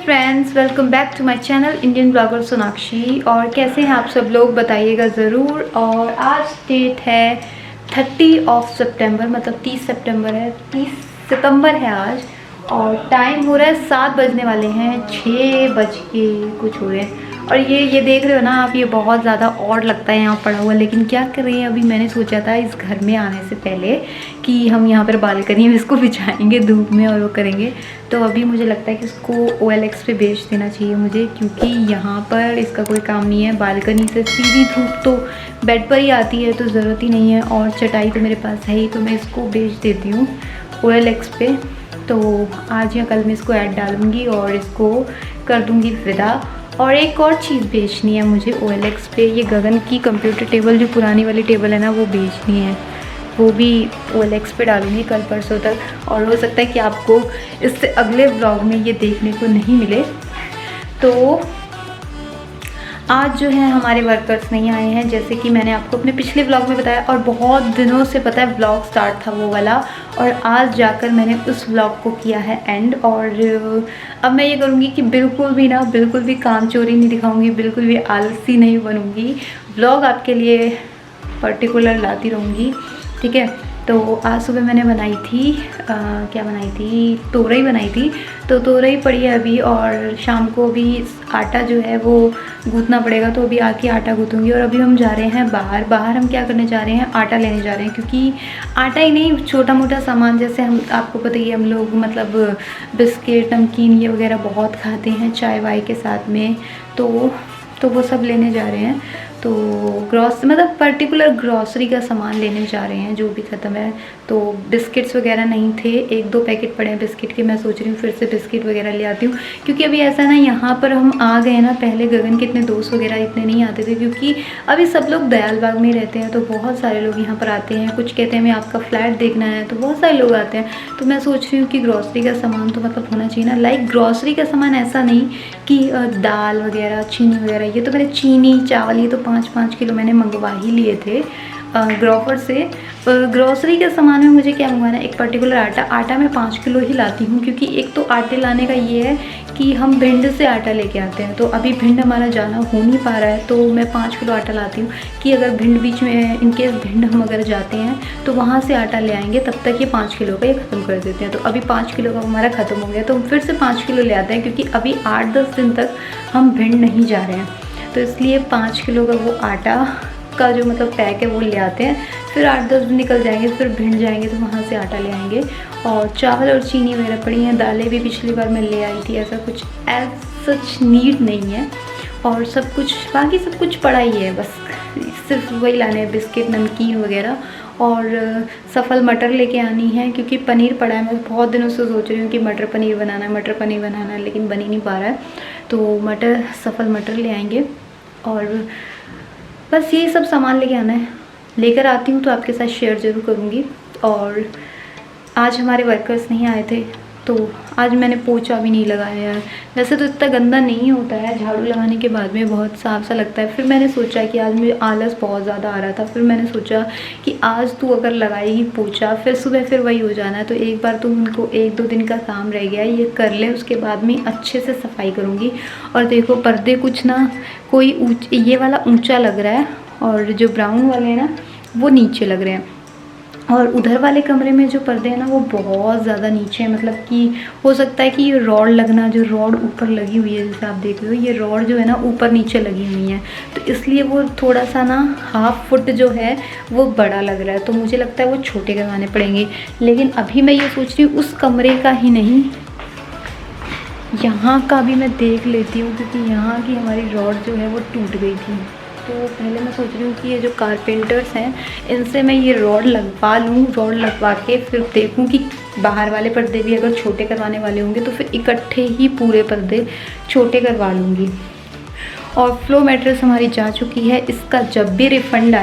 Friends, welcome back to my channel Indian blogger Sonakshi. और कैसे हैं आप सब लोग, बताइएगा ज़रूर। और आज डेट है 30 सितंबर, मतलब 30 सितंबर है, 30 सितंबर है आज। और टाइम हो रहा है 7 बजने वाले हैं, 6 बज के कुछ हो रहे हैं। और ये देख रहे हो ना आप, ये बहुत ज़्यादा ऑड लगता है यहाँ पड़ा हुआ, लेकिन क्या करें। अभी मैंने सोचा था इस घर में आने से पहले कि हम यहाँ पर बालकनी में इसको बिछाएंगे धूप में और वो करेंगे। तो अभी मुझे लगता है कि इसको OLX पे बेच देना चाहिए मुझे, क्योंकि यहाँ पर इसका कोई काम नहीं है। बालकनी से सीधी धूप तो बेड पर ही आती है, तो ज़रूरत ही नहीं है। और चटाई तो मेरे पास है ही, तो मैं इसको बेच देती हूँ OLX पे। तो आज या कल मैं इसको ऐड डालूँगी और इसको कर दूँगी विदा। और एक और चीज़ बेचनी है मुझे OLX पे, ये गगन की कंप्यूटर टेबल, जो पुरानी वाली टेबल है ना, वो बेचनी है। वो भी OLX पे डालूँगी कल परसों तक। और हो सकता है कि आपको इससे अगले व्लॉग में ये देखने को नहीं मिले। तो आज जो है हमारे वर्कर्स नहीं आए हैं, जैसे कि मैंने आपको अपने पिछले व्लॉग में बताया। और बहुत दिनों से पता है व्लॉग स्टार्ट था वो वाला, और आज जाकर मैंने उस व्लॉग को किया है एंड। और अब मैं ये करूँगी कि बिल्कुल भी काम चोरी नहीं दिखाऊंगी, बिल्कुल भी आलसी नहीं बनूँगी। व्लॉग आपके लिए पर्टिकुलर लाती रहूँगी, ठीक है। तो आज सुबह मैंने बनाई थी क्या बनाई थी, तोरई बनाई थी। तो तोरई पड़ी है अभी, और शाम को भी आटा जो है वो गूँथना पड़ेगा, तो अभी आके आटा गूँथूँगी। और अभी हम जा रहे हैं बाहर हम क्या करने जा रहे हैं, आटा लेने जा रहे हैं। क्योंकि आटा ही नहीं, छोटा मोटा सामान, जैसे हम आपको पता ही है, हम लोग मतलब बिस्किट, नमकीन ये वगैरह बहुत खाते हैं चाय वाय के साथ में। तो वो सब लेने जा रहे हैं। तो मतलब पर्टिकुलर ग्रॉसरी का सामान लेने जा रहे हैं जो भी ख़त्म है। तो बिस्किट्स वगैरह नहीं थे, 1-2 पैकेट पड़े हैं बिस्किट के। मैं सोच रही हूँ फिर से बिस्किट वगैरह ले आती हूँ, क्योंकि अभी ऐसा ना, यहाँ पर हम आ गए ना, पहले गगन के इतने दोस्त वगैरह इतने नहीं आते थे, क्योंकि अभी सब लोग दयाल बाग में रहते हैं। तो बहुत सारे लोग यहाँ पर आते हैं, कुछ कहते हैं हमें आपका फ्लैट देखना है, तो बहुत सारे लोग आते हैं। तो मैं सोच रही हूँ कि ग्रॉसरी का सामान तो मतलब होना चाहिए ना। लाइक ग्रॉसरी का सामान ऐसा नहीं कि दाल वगैरह, चीनी वगैरह, ये तो मैंने चीनी चावल ये तो 5-5 किलो मैंने मंगवा ही लिए थे ग्रोफर से। ग्रॉसरी के सामान में मुझे क्या मंगवाना है, एक पर्टिकुलर आटा मैं 5 किलो ही लाती हूँ। क्योंकि एक तो आटे लाने का ये है कि हम भिंड से आटा लेके आते हैं, तो अभी भिंड हमारा जाना हो नहीं पा रहा है। तो मैं 5 किलो आटा लाती हूँ कि अगर भिंड बीच में इनकेस भिंड हम अगर जाते हैं तो वहाँ से आटा ले आएंगे, तब तक ये 5 किलो का ये ख़त्म कर देते हैं। तो अभी 5 किलो का हमारा ख़त्म हो गया, तो हम फिर से 5 किलो ले आते हैं, क्योंकि अभी 8-10 दिन तक हम भिंड नहीं जा रहे हैं। तो इसलिए 5 किलो का वो आटा का जो मतलब पैक है वो ले आते हैं। फिर 8-10 दिन निकल जाएंगे, फिर भिंड जाएंगे तो वहाँ से आटा ले आएंगे। और चावल और चीनी वगैरह पड़ी हैं, दालें भी पिछली बार मैं ले आई थी। ऐसा कुछ सच नीड नहीं है, और सब कुछ बाकी सब कुछ पड़ा ही है, बस सिर्फ वही लाने हैं, बिस्किट नमकीन वगैरह। और सफल मटर लेके आनी है, क्योंकि पनीर पड़ा है। मैं बहुत दिनों से सोच रही हूँ कि मटर पनीर बनाना है, लेकिन बन ही नहीं पा रहा है। तो सफल मटर ले आएंगे, और बस यही सब सामान लेके आना है। लेकर आती हूँ तो आपके साथ शेयर ज़रूर करूँगी। और आज हमारे वर्कर्स नहीं आए थे, तो आज मैंने पोछा भी नहीं लगाया यार। वैसे तो इतना गंदा नहीं होता है, झाड़ू लगाने के बाद में बहुत साफ़ सा लगता है। फिर मैंने सोचा कि आज मुझे आलस बहुत ज़्यादा आ रहा था, फिर मैंने सोचा कि आज तू अगर लगाएगी पोछा, फिर सुबह फिर वही हो जाना है। तो एक बार तो उनको 1-2 दिन का काम रह गया, ये कर ले, उसके बाद में अच्छे से सफाई करूँगी। और देखो पर्दे कुछ ना, कोई ये वाला ऊँचा लग रहा है, और जो ब्राउन वाले हैं ना वो नीचे लग रहे हैं। और उधर वाले कमरे में जो पर्दे हैं ना वो बहुत ज़्यादा नीचे हैं, मतलब कि हो सकता है कि ये रॉड लगना, जो रॉड ऊपर लगी हुई है, जैसे आप देख रहे हो ये रॉड जो है ना ऊपर नीचे लगी हुई है, तो इसलिए वो थोड़ा सा ना 1/2 फुट जो है वो बड़ा लग रहा है। तो मुझे लगता है वो छोटे करवाने पड़ेंगे। लेकिन अभी मैं ये सोच रही हूँ उस कमरे का ही नहीं, यहाँ का भी मैं देख लेती हूँ, क्योंकि यहाँ की हमारी रॉड जो है वो टूट गई थी। तो पहले मैं सोच रही हूँ कि ये जो कारपेंटर्स हैं इनसे मैं ये रॉड लगवा लूँ, रॉड लगवा के फिर देखूँ कि बाहर वाले पर्दे भी अगर छोटे करवाने वाले होंगे तो फिर इकट्ठे ही पूरे पर्दे छोटे करवा लूँगी। और फ्लो मैट्रेस हमारी जा चुकी है, इसका जब भी रिफ़ंड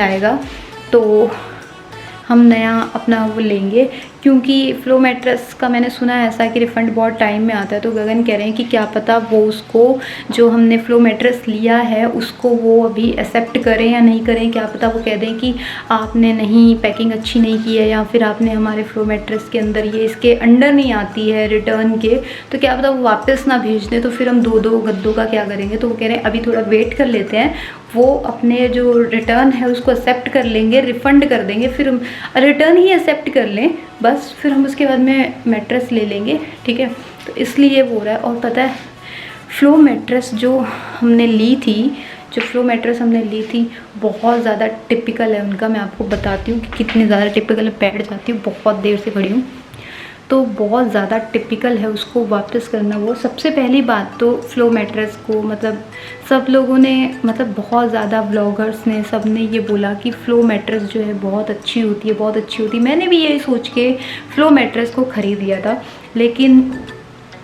आएगा तो हम नया अपना वो लेंगे, क्योंकि फ्लो मैट्रेस का मैंने सुना है ऐसा कि रिफ़ंड बहुत टाइम में आता है। तो गगन कह रहे हैं कि क्या पता वो उसको जो हमने फ्लो मैट्रेस लिया है उसको वो अभी एक्सेप्ट करें या नहीं करें, क्या पता वो कह दें कि आपने नहीं पैकिंग अच्छी नहीं की है, या फिर आपने हमारे फ्लो मैट्रेस के अंदर ये इसके अंडर नहीं आती है रिटर्न के, तो क्या पता वो वापस ना भेज दें, तो फिर हम दो गद्दों का क्या करेंगे। तो वो कह रहे हैं अभी थोड़ा वेट कर लेते हैं, वो अपने जो रिटर्न है उसको एक्सेप्ट कर लेंगे, रिफ़ंड कर देंगे, फिर हम रिटर्न ही एक्सेप्ट कर लें बस, फिर हम उसके बाद में मैट्रेस ले लेंगे, ठीक है। तो इसलिए वो हो रहा है। और पता है फ्लो मैट्रेस जो हमने ली थी, जो फ्लो मैट्रेस हमने ली थी बहुत ज़्यादा टिपिकल है उनका। मैं आपको बताती हूँ कि कितनी ज़्यादा टिपिकल है। बैठ जाती हूँ, बहुत देर से खड़ी हूँ, तो बहुत ज़्यादा टिपिकल है उसको वापस करना। वो सबसे पहली बात तो फ्लो मैट्रेस को मतलब सब लोगों ने मतलब बहुत ज़्यादा ब्लॉगर्स ने सब ने ये बोला कि फ़्लो मैट्रेस जो है बहुत अच्छी होती है, बहुत अच्छी होती है। मैंने भी यही सोच के फ़्लो मैट्रेस को ख़रीद लिया था, लेकिन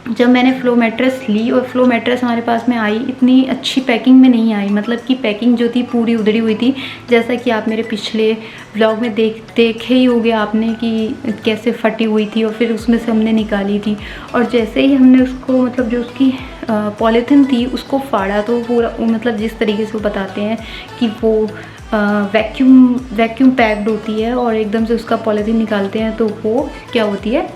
जब मैंने फ़्लो मैट्रेस ली और फ़्लो मैट्रेस हमारे पास में आई, इतनी अच्छी पैकिंग में नहीं आई। मतलब कि पैकिंग जो थी पूरी उधड़ी हुई थी, जैसा कि आप मेरे पिछले व्लॉग में देखे ही होंगे आपने कि कैसे फटी हुई थी और फिर उसमें से हमने निकाली थी। और जैसे ही हमने उसको मतलब जो उसकी पॉलीथिन थी उसको फाड़ा, तो पूरा मतलब जिस तरीके से वो बताते हैं कि वो वैक्यूम पैक्ड होती है और एकदम से उसका पॉलीथिन निकालते हैं तो वो क्या होती है,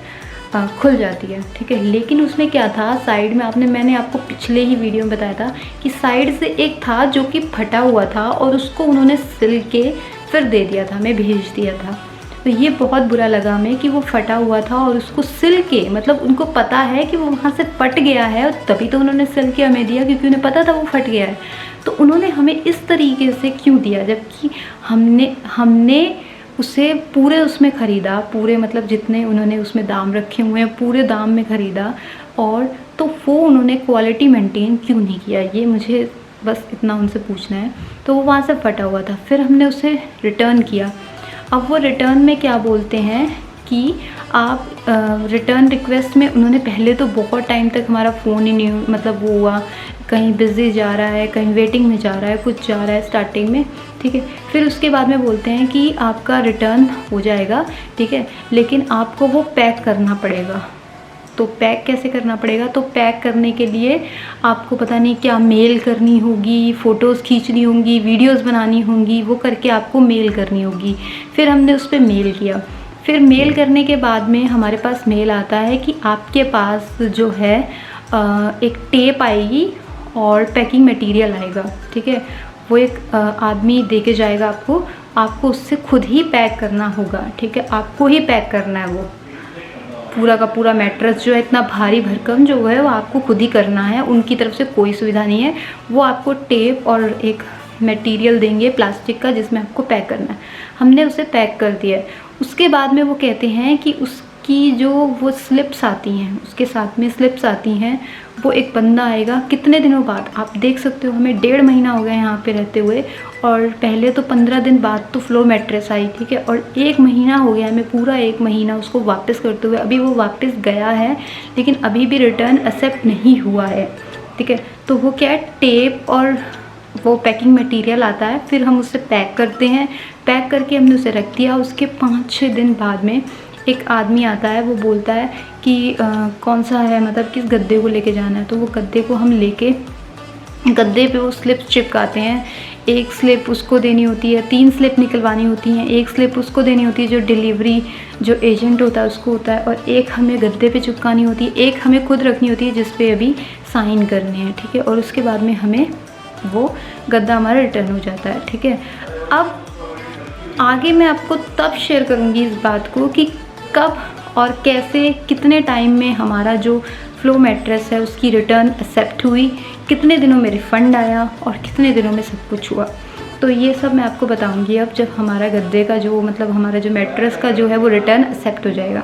खुल जाती है, ठीक है। लेकिन उसमें क्या था साइड में, मैंने आपको पिछले ही वीडियो में बताया था कि साइड से एक था जो कि फटा हुआ था और उसको उन्होंने सिल के फिर दे दिया था, मैं भेज दिया था। तो ये बहुत बुरा लगा हमें कि वो फटा हुआ था और उसको सिल के, मतलब उनको पता है कि वो वहाँ से फट गया है और तभी तो उन्होंने सिल के हमें दिया, क्योंकि उन्हें पता था वो फट गया है। तो उन्होंने हमें इस तरीके से क्यों दिया, जबकि हमने उसे पूरे उसमें ख़रीदा, पूरे मतलब जितने उन्होंने उसमें दाम रखे हुए हैं पूरे दाम में ख़रीदा, और तो वो उन्होंने क्वालिटी मेंटेन क्यों नहीं किया, ये मुझे बस इतना उनसे पूछना है। तो वो वहाँ से फटा हुआ था, फिर हमने उसे रिटर्न किया। अब वो रिटर्न में क्या बोलते हैं कि आप रिटर्न रिक्वेस्ट में उन्होंने पहले तो बहुत टाइम तक हमारा फ़ोन ही नहीं मतलब वो हुआ, कहीं बिज़ी जा रहा है, कहीं वेटिंग में जा रहा है, कुछ जा रहा है स्टार्टिंग में, ठीक है। फिर उसके बाद में बोलते हैं कि आपका रिटर्न हो जाएगा, ठीक है, लेकिन आपको वो पैक करना पड़ेगा। तो पैक कैसे करना पड़ेगा, तो पैक करने के लिए आपको पता नहीं क्या मेल करनी होगी, फ़ोटोज़ खींचनी होंगी, वीडियोज़ बनानी होंगी, वो करके आपको मेल करनी होगी। फिर हमने उस पर मेल किया। फिर मेल करने के बाद में हमारे पास मेल आता है कि आपके पास जो है एक टेप आएगी और पैकिंग मटेरियल आएगा, ठीक है। वो एक आदमी दे के जाएगा आपको उससे खुद ही पैक करना होगा, ठीक है। आपको ही पैक करना है, वो पूरा का पूरा मैट्रेस जो है इतना भारी भरकम जो है वो आपको खुद ही करना है, उनकी तरफ से कोई सुविधा नहीं है। वो आपको टेप और एक मटेरियल देंगे प्लास्टिक का जिसमें आपको पैक करना है। हमने उसे पैक कर दिया है। उसके बाद में वो कहते हैं कि उसकी जो वो स्लिप्स आती हैं, उसके साथ में स्लिप्स आती हैं, वो एक बंदा आएगा कितने दिनों बाद, आप देख सकते हो हमें 1.5 महीना हो गया यहाँ पे रहते हुए, और पहले तो 15 दिन बाद तो फ़्लो मैट्रेस आई, ठीक है, और 1 महीना हो गया हमें, पूरा 1 महीना उसको वापस करते हुए। अभी वो वापस गया है लेकिन अभी भी रिटर्न एक्सेप्ट नहीं हुआ है, ठीक है। तो वो क्या है, टेप और वो पैकिंग मटेरियल आता है, फिर हम उसे पैक करते हैं। पैक करके हमने उसे रख दिया। उसके 5-6 दिन बाद में एक आदमी आता है, वो बोलता है कि कौन सा है, मतलब किस गद्दे को लेके जाना है। तो वो गद्दे को हम लेके गद्दे पे वो स्लिप चिपकाते हैं। एक स्लिप उसको देनी होती है, 3 स्लिप निकलवानी होती हैं। एक स्लिप उसको देनी होती है जो डिलीवरी जो एजेंट होता है उसको होता है, और एक हमें गद्दे पे चिपकानी होती है, एक हमें खुद रखनी होती है जिस पे अभी साइन करने हैं, ठीक है। और उसके बाद में हमें वो गद्दा हमारा रिटर्न हो जाता है, ठीक है। अब आगे मैं आपको तब शेयर करूँगी इस बात को कि कब और कैसे कितने टाइम में हमारा जो फ़्लो मैट्रेस है उसकी रिटर्न एक्सेप्ट हुई, कितने दिनों में रिफ़ंड आया और कितने दिनों में सब कुछ हुआ। तो ये सब मैं आपको बताऊंगी अब जब हमारा गद्दे का जो मतलब हमारा जो मैट्रेस का जो है वो रिटर्न एक्सेप्ट हो जाएगा।